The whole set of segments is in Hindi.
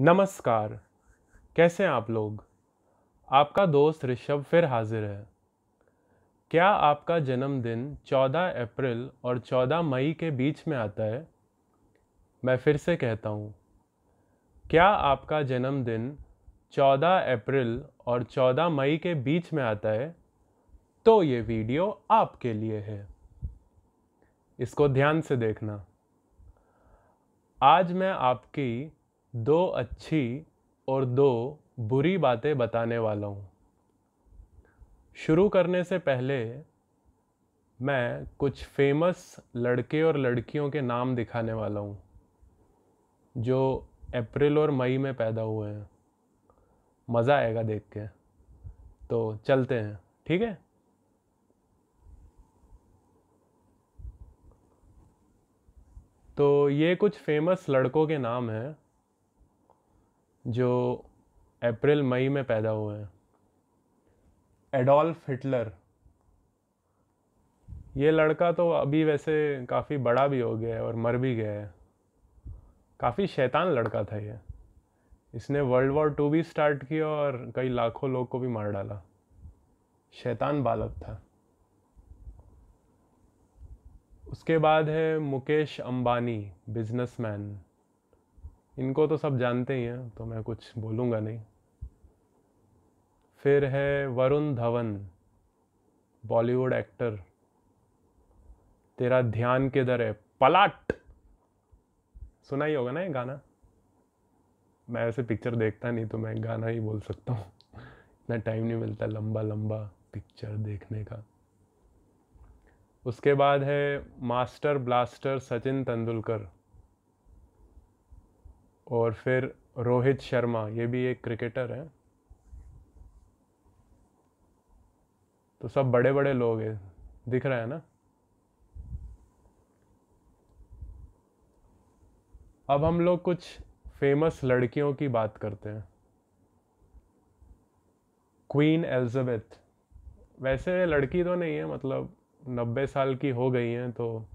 नमस्कार। कैसे हैं आप लोग? आपका दोस्त ऋषभ फिर हाजिर है। क्या आपका जन्मदिन 14 अप्रैल और 14 मई के बीच में आता है? मैं फिर से कहता हूँ, क्या आपका जन्मदिन 14 अप्रैल और 14 मई के बीच में आता है? तो ये वीडियो आपके लिए है। इसको ध्यान से देखना। आज मैं आपकी 2 अच्छी और 2 बुरी बातें बताने वाला हूँ। शुरू करने से पहले मैं कुछ फेमस लड़के और लड़कियों के नाम दिखाने वाला हूँ जो अप्रैल और मई में पैदा हुए हैं। मज़ा आएगा देख के। तो चलते हैं, ठीक है? तो ये कुछ फेमस लड़कों के नाम हैं जो अप्रैल मई में पैदा हुए हैं। एडोल्फ हिटलर, ये लड़का तो अभी वैसे काफ़ी बड़ा भी हो गया है और मर भी गया है। काफ़ी शैतान लड़का था ये। इसने वर्ल्ड वॉर 2 भी स्टार्ट किया और कई लाखों लोग को भी मार डाला। शैतान बालक था। उसके बाद है मुकेश अंबानी, बिजनेसमैन। इनको तो सब जानते ही हैं, तो मैं कुछ बोलूँगा नहीं। फिर है वरुण धवन, बॉलीवुड एक्टर। तेरा ध्यान किधर है, पलाट, सुना ही होगा ना ये गाना। मैं ऐसे पिक्चर देखता नहीं तो मैं गाना ही बोल सकता हूँ। इतना टाइम नहीं मिलता लंबा लंबा पिक्चर देखने का। उसके बाद है मास्टर ब्लास्टर सचिन तेंदुलकर। और फिर रोहित शर्मा, ये भी एक क्रिकेटर है। तो सब बड़े बड़े लोग हैं, दिख रहा है ना। अब हम लोग कुछ फेमस लड़कियों की बात करते हैं। क्वीन एलिजाबेथ, वैसे लड़की तो नहीं है, मतलब 90 साल की हो गई हैं, तो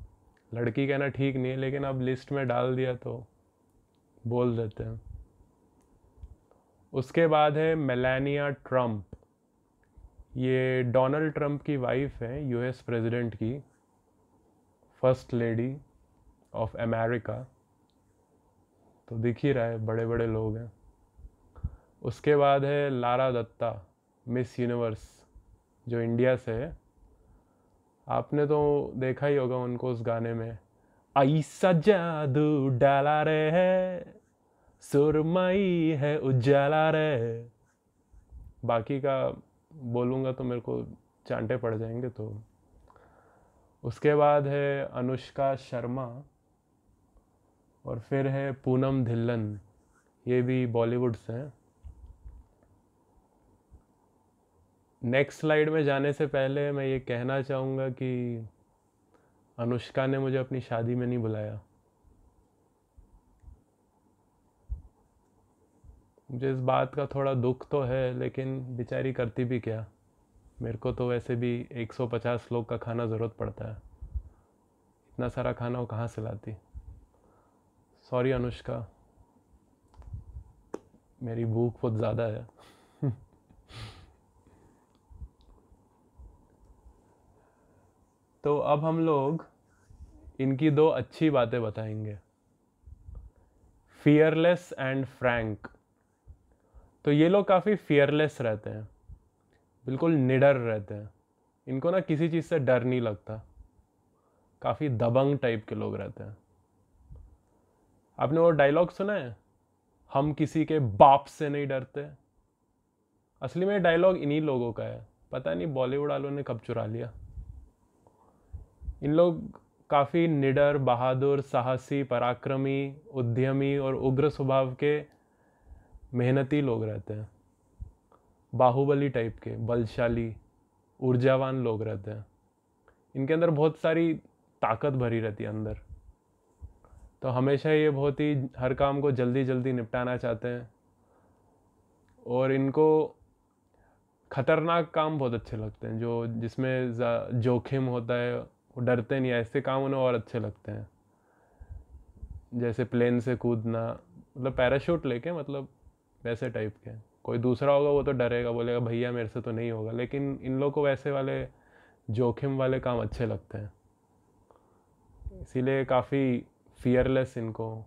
लड़की कहना ठीक नहीं है, लेकिन अब लिस्ट में डाल दिया तो बोल देते हैं। उसके बाद है मेलानिया ट्रंप। ये डोनाल्ड ट्रंप की वाइफ है, यूएस प्रेसिडेंट की, फर्स्ट लेडी ऑफ अमेरिका। तो दिख ही रहा है, बड़े बड़े लोग हैं। उसके बाद है लारा दत्ता, मिस यूनिवर्स, जो इंडिया से है। आपने तो देखा ही होगा उनको उस गाने में, ऐसा जादू डाला रे है, सुरमई है उजाला रे। बाकी का बोलूँगा तो मेरे को चांटे पड़ जाएंगे। तो उसके बाद है अनुष्का शर्मा। और फिर है पूनम धिल्लन, ये भी बॉलीवुड से हैं। नेक्स्ट स्लाइड में जाने से पहले मैं ये कहना चाहूँगा कि अनुष्का ने मुझे अपनी शादी में नहीं बुलाया। मुझे इस बात का थोड़ा दुख तो है, लेकिन बेचारी करती भी क्या। मेरे को तो वैसे भी 150 लोग का खाना ज़रूरत पड़ता है, इतना सारा खाना वो कहाँ से लाती। सॉरी अनुष्का, मेरी भूख बहुत ज़्यादा है। तो अब हम लोग इनकी 2 अच्छी बातें बताएंगे। Fearless and Frank. तो ये लोग काफ़ी फियरलेस रहते हैं, बिल्कुल निडर रहते हैं। इनको ना किसी चीज़ से डर नहीं लगता। काफ़ी दबंग टाइप के लोग रहते हैं। आपने वो डायलॉग सुना है, हम किसी के बाप से नहीं डरते? असली में डायलॉग इन्हीं लोगों का है, पता नहीं बॉलीवुड वालों ने कब चुरा लिया। इन लोग काफ़ी निडर, बहादुर, साहसी, पराक्रमी, उद्यमी और उग्र स्वभाव के मेहनती लोग रहते हैं। बाहुबली टाइप के, बलशाली, ऊर्जावान लोग रहते हैं। इनके अंदर बहुत सारी ताकत भरी रहती है अंदर। तो हमेशा ये बहुत ही हर काम को जल्दी जल्दी निपटाना चाहते हैं। और इनको खतरनाक काम बहुत अच्छे लगते हैं, जो जिसमें जोखिम होता है। वो डरते नहीं, ऐसे काम उन्हें और अच्छे लगते हैं, जैसे प्लेन से कूदना, मतलब पैराशूट लेके, मतलब वैसे टाइप के। कोई दूसरा होगा वो तो डरेगा, बोलेगा भैया मेरे से तो नहीं होगा, लेकिन इन लोग को वैसे वाले जोखिम वाले काम अच्छे लगते हैं, इसीलिए काफ़ी फियरलेस, इनको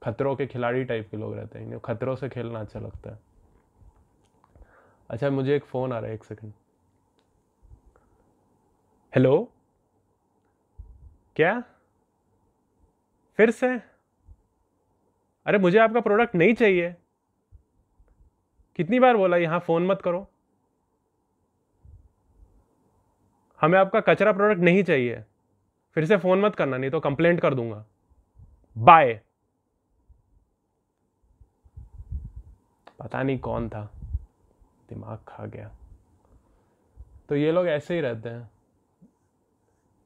खतरों के खिलाड़ी टाइप के लोग रहते हैं, इन्हें खतरों से खेलना अच्छा लगता है। अच्छा, मुझे एक फ़ोन आ रहा है, एक सेकंड। हेलो, क्या? फिर से? अरे मुझे आपका प्रोडक्ट नहीं चाहिए। कितनी बार बोला यहाँ फ़ोन मत करो। हमें आपका कचरा प्रोडक्ट नहीं चाहिए। फिर से फ़ोन मत करना, नहीं तो कंप्लेंट कर दूंगा। बाय। पता नहीं कौन था, दिमाग खा गया। तो ये लोग ऐसे ही रहते हैं,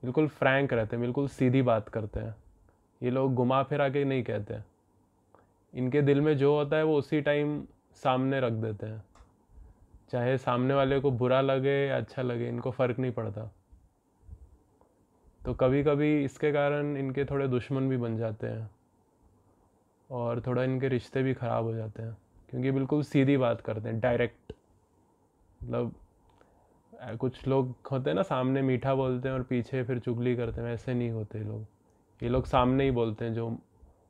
बिल्कुल फ्रैंक रहते हैं, बिल्कुल सीधी बात करते हैं। ये लोग घुमा फिरा के नहीं कहते, इनके दिल में जो होता है वो उसी टाइम सामने रख देते हैं, चाहे सामने वाले को बुरा लगे या अच्छा लगे, इनको फ़र्क नहीं पड़ता। तो कभी कभी इसके कारण इनके थोड़े दुश्मन भी बन जाते हैं, और थोड़ा इनके रिश्ते भी ख़राब हो जाते हैं, क्योंकि बिल्कुल सीधी बात करते हैं, डायरेक्ट। मतलब कुछ लोग होते हैं ना, सामने मीठा बोलते हैं और पीछे फिर चुगली करते हैं, वैसे नहीं होते ये लोग। ये लोग सामने ही बोलते हैं जो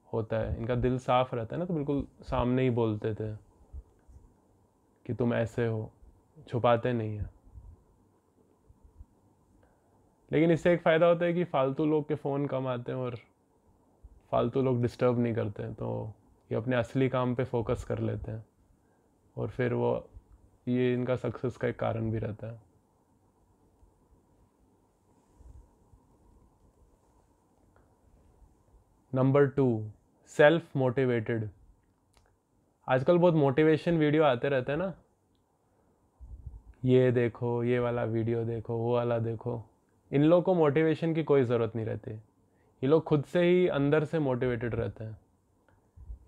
होता है, इनका दिल साफ रहता है ना, तो बिल्कुल सामने ही बोलते थे कि तुम ऐसे हो, छुपाते नहीं है। लेकिन इससे एक फ़ायदा होता है कि फालतू लोग के फ़ोन कम आते हैं और फालतू लोग डिस्टर्ब नहीं करते हैं, तो ये अपने असली काम पे फोकस कर लेते हैं, और फिर वो ये इनका सक्सेस का एक कारण भी रहता है। Number 2, self motivated. आजकल बहुत मोटिवेशन वीडियो आते रहते हैं ना, ये देखो, ये वाला वीडियो देखो, वो वाला देखो। इन लोगों को मोटिवेशन की कोई ज़रूरत नहीं रहती, ये लोग खुद से ही अंदर से मोटिवेटेड रहते हैं।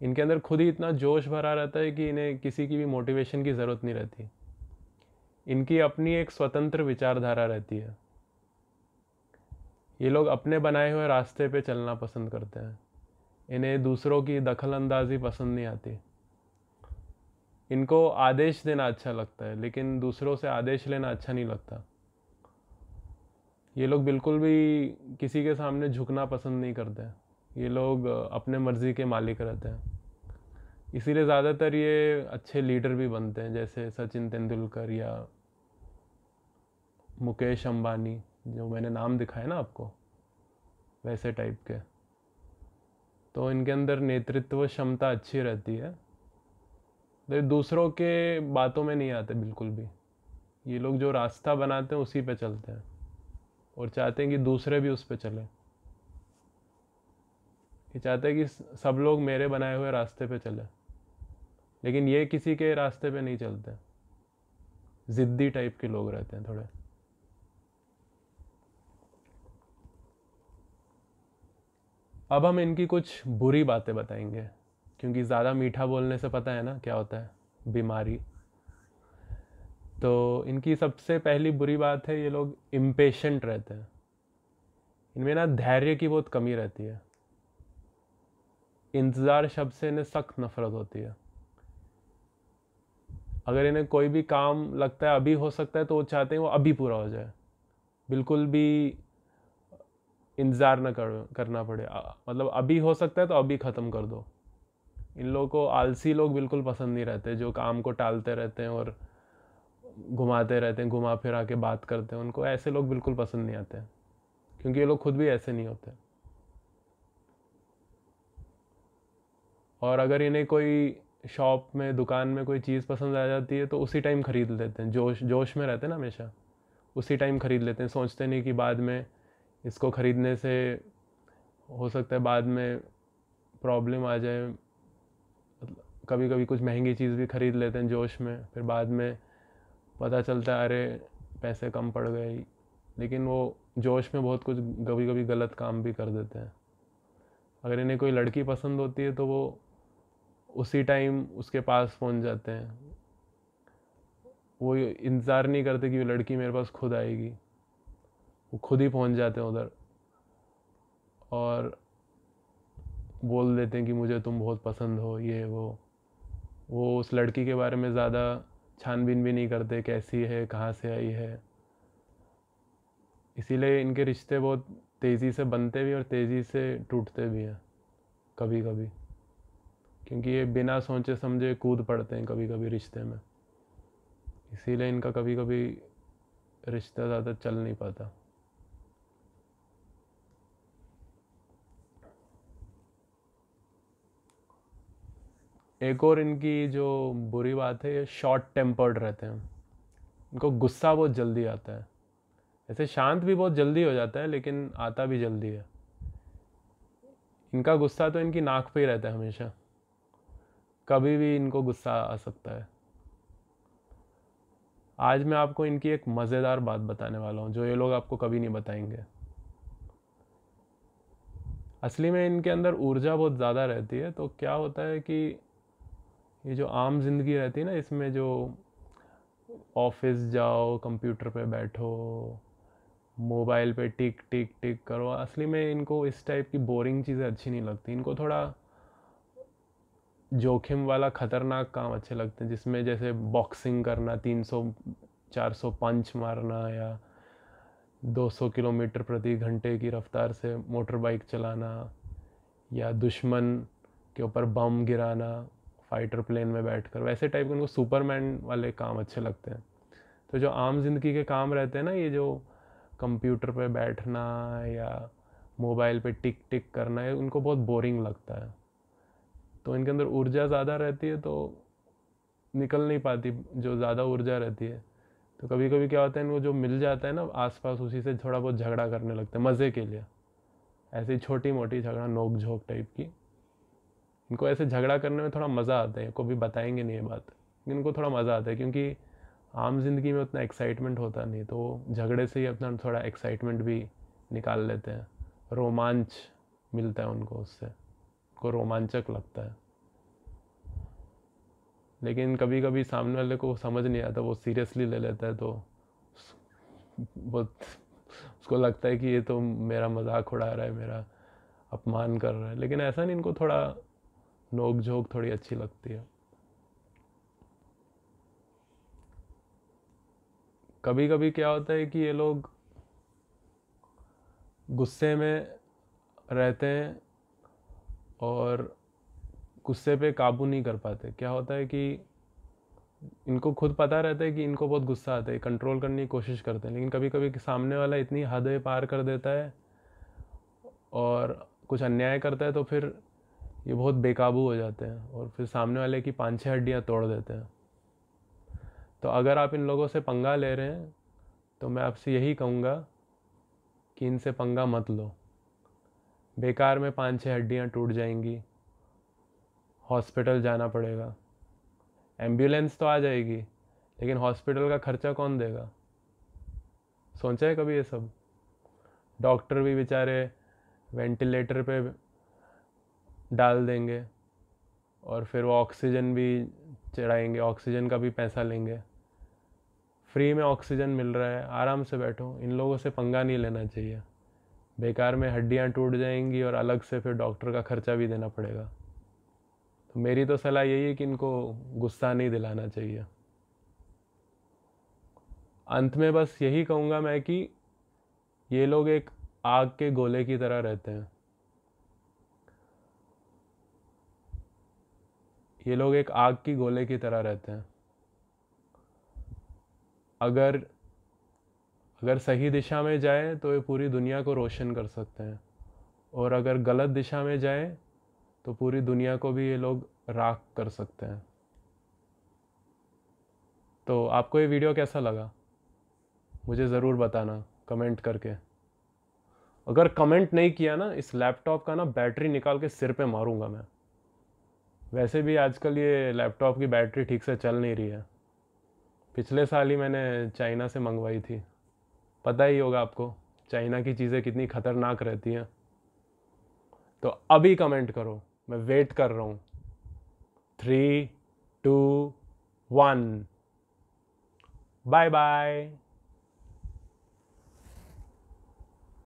इनके अंदर खुद ही इतना जोश भरा रहता है कि इन्हें किसी की भी मोटिवेशन की ज़रूरत नहीं रहती। इनकी अपनी एक स्वतंत्र विचारधारा रहती है। ये लोग अपने बनाए हुए रास्ते पे चलना पसंद करते हैं, इन्हें दूसरों की दखल अंदाजी पसंद नहीं आती। इनको आदेश देना अच्छा लगता है, लेकिन दूसरों से आदेश लेना अच्छा नहीं लगता। ये लोग बिल्कुल भी किसी के सामने झुकना पसंद नहीं करते, ये लोग अपने मर्जी के मालिक रहते हैं। इसीलिए ज़्यादातर ये अच्छे लीडर भी बनते हैं, जैसे सचिन तेंदुलकर या मुकेश अंबानी, जो मैंने नाम दिखाया ना आपको, वैसे टाइप के। तो इनके अंदर नेतृत्व क्षमता अच्छी रहती है, लेकिन दूसरों के बातों में नहीं आते बिल्कुल भी। ये लोग जो रास्ता बनाते हैं उसी पे चलते हैं, और चाहते हैं कि दूसरे भी उस पे चले। ये चाहते हैं कि सब लोग मेरे बनाए हुए रास्ते पे चले, लेकिन ये किसी के रास्ते पे नहीं चलते। ज़िद्दी टाइप के लोग रहते हैं थोड़े। अब हम इनकी कुछ बुरी बातें बताएंगे, क्योंकि ज़्यादा मीठा बोलने से पता है ना क्या होता है, बीमारी। तो इनकी सबसे पहली बुरी बात है, ये लोग इम्पेशेंट रहते हैं। इनमें ना धैर्य की बहुत कमी रहती है। इंतज़ार शब्द से इन्हें सख्त नफरत होती है। अगर इन्हें कोई भी काम लगता है अभी हो सकता है, तो वो चाहते हैं वो अभी पूरा हो जाए, बिल्कुल भी इंतज़ार न करना पड़े। मतलब अभी हो सकता है तो अभी ख़त्म कर दो। इन लोगों को आलसी लोग बिल्कुल पसंद नहीं रहते, जो काम को टालते रहते हैं और घुमाते रहते हैं, घुमा फिरा के बात करते हैं। उनको ऐसे लोग बिल्कुल पसंद नहीं आते, क्योंकि ये लोग खुद भी ऐसे नहीं होते। और अगर इन्हें कोई शॉप में, दुकान में कोई चीज़ पसंद आ जाती है तो उसी टाइम ख़रीद लेते हैं। जोश जोश में रहते हैं ना हमेशा, उसी टाइम ख़रीद लेते हैं। सोचते नहीं कि बाद में इसको ख़रीदने से हो सकता है बाद में प्रॉब्लम आ जाए। कभी कभी कुछ महंगी चीज़ भी ख़रीद लेते हैं जोश में, फिर बाद में पता चलता है अरे पैसे कम पड़ गए। लेकिन वो जोश में बहुत कुछ कभी कभी गलत काम भी कर देते हैं। अगर इन्हें कोई लड़की पसंद होती है तो वो उसी टाइम उसके पास पहुंच जाते हैं। वो इंतज़ार नहीं करते कि वो लड़की मेरे पास खुद आएगी, वो खुद ही पहुंच जाते हैं उधर। और बोल देते हैं कि मुझे तुम बहुत पसंद हो, ये वो उस लड़की के बारे में ज़्यादा छानबीन भी नहीं करते, कैसी है, कहाँ से आई है। इसीलिए इनके रिश्ते बहुत तेज़ी से बनते भी और तेज़ी से टूटते भी हैं कभी कभी, क्योंकि ये बिना सोचे समझे कूद पड़ते हैं कभी कभी रिश्ते में। इसीलिए इनका कभी कभी रिश्ता ज़्यादा चल नहीं पाता। एक और इनकी जो बुरी बात है, ये शॉर्ट टेम्पर्ड रहते हैं। इनको गुस्सा बहुत जल्दी आता है। ऐसे शांत भी बहुत जल्दी हो जाता है, लेकिन आता भी जल्दी है। इनका गुस्सा तो इनकी नाक पे ही रहता है हमेशा, कभी भी इनको गुस्सा आ सकता है। आज मैं आपको इनकी एक मज़ेदार बात बताने वाला हूँ जो ये लोग आपको कभी नहीं बताएंगे। असली में इनके अंदर ऊर्जा बहुत ज़्यादा रहती है। तो क्या होता है कि ये जो आम जिंदगी रहती है ना, इसमें जो ऑफिस जाओ, कंप्यूटर पे बैठो, मोबाइल पे टिक टिक टिक करो, असली में इनको इस टाइप की बोरिंग चीज़ें अच्छी नहीं लगती। इनको थोड़ा जोखिम वाला ख़तरनाक काम अच्छे लगते हैं, जिसमें जैसे बॉक्सिंग करना, 300-400 पंच मारना, या 200 किलोमीटर प्रति घंटे की रफ्तार से मोटर बाइक चलाना, या दुश्मन के ऊपर बम गिराना फाइटर प्लेन में बैठकर। वैसे टाइप के उनको सुपरमैन वाले काम अच्छे लगते हैं। तो जो आम जिंदगी के काम रहते हैं ना, ये जो कंप्यूटर पे बैठना या मोबाइल पे टिक टिक करना है, उनको बहुत बोरिंग लगता है। तो इनके अंदर ऊर्जा ज़्यादा रहती है, तो निकल नहीं पाती जो ज़्यादा ऊर्जा रहती है। तो कभी कभी क्या होता है, इनको जो मिल जाता है ना आसपास, उसी से थोड़ा बहुत झगड़ा करने लगते हैं मज़े के लिए। ऐसी छोटी मोटी झगड़ा, नोक झोंक टाइप की। इनको ऐसे झगड़ा करने में थोड़ा मज़ा आता है। कभी बताएंगे नहीं ये बात, लेकिन इनको थोड़ा मज़ा आता है, क्योंकि आम जिंदगी में उतना एक्साइटमेंट होता नहीं, तो झगड़े से ही अपना थोड़ा एक्साइटमेंट भी निकाल लेते हैं। रोमांच मिलता है उनको, उससे उनको रोमांचक लगता है। लेकिन कभी कभी सामने वाले को समझ नहीं आता, वो सीरियसली ले लेता है, तो वो उसको लगता है कि ये तो मेरा मजाक उड़ा रहा है, मेरा अपमान कर रहा है। लेकिन ऐसा नहीं, इनको थोड़ा नोक झोंक थोड़ी अच्छी लगती है। कभी कभी क्या होता है कि ये लोग गुस्से में रहते हैं और गुस्से पे काबू नहीं कर पाते। क्या होता है कि इनको खुद पता रहता है कि इनको बहुत गुस्सा आता है, कंट्रोल करने की कोशिश करते हैं, लेकिन कभी कभी सामने वाला इतनी हद पार कर देता है और कुछ अन्याय करता है, तो फिर ये बहुत बेकाबू हो जाते हैं और फिर सामने वाले की 5-6 हड्डियाँ तोड़ देते हैं। तो अगर आप इन लोगों से पंगा ले रहे हैं, तो मैं आपसे यही कहूँगा कि इनसे पंगा मत लो। बेकार में 5-6 हड्डियाँ टूट जाएंगी, हॉस्पिटल जाना पड़ेगा। एम्बुलेंस तो आ जाएगी, लेकिन हॉस्पिटल का खर्चा कौन देगा? सोचा है कभी ये सब? डॉक्टर भी बेचारे वेंटिलेटर पे डाल देंगे और फिर वो ऑक्सीजन भी चढ़ाएंगे, ऑक्सीजन का भी पैसा लेंगे। फ्री में ऑक्सीजन मिल रहा है, आराम से बैठो। इन लोगों से पंगा नहीं लेना चाहिए। बेकार में हड्डियां टूट जाएंगी और अलग से फिर डॉक्टर का खर्चा भी देना पड़ेगा। तो मेरी तो सलाह यही है कि इनको गुस्सा नहीं दिलाना चाहिए। अंत में बस यही कहूँगा मैं कि ये लोग एक आग के गोले की तरह रहते हैं। ये लोग एक आग की गोले की तरह रहते हैं। अगर अगर सही दिशा में जाए तो ये पूरी दुनिया को रोशन कर सकते हैं, और अगर गलत दिशा में जाए तो पूरी दुनिया को भी ये लोग राख कर सकते हैं। तो आपको ये वीडियो कैसा लगा मुझे ज़रूर बताना कमेंट करके। अगर कमेंट नहीं किया ना, इस लैपटॉप का ना बैटरी निकाल के सिर पे मारूंगा मैं। वैसे भी आजकल ये लैपटॉप की बैटरी ठीक से चल नहीं रही है। पिछले साल ही मैंने चाइना से मंगवाई थी। पता ही होगा आपको चाइना की चीज़ें कितनी ख़तरनाक रहती हैं। तो अभी कमेंट करो, मैं वेट कर रहा हूँ। 3, 2, 1, बाय बाय।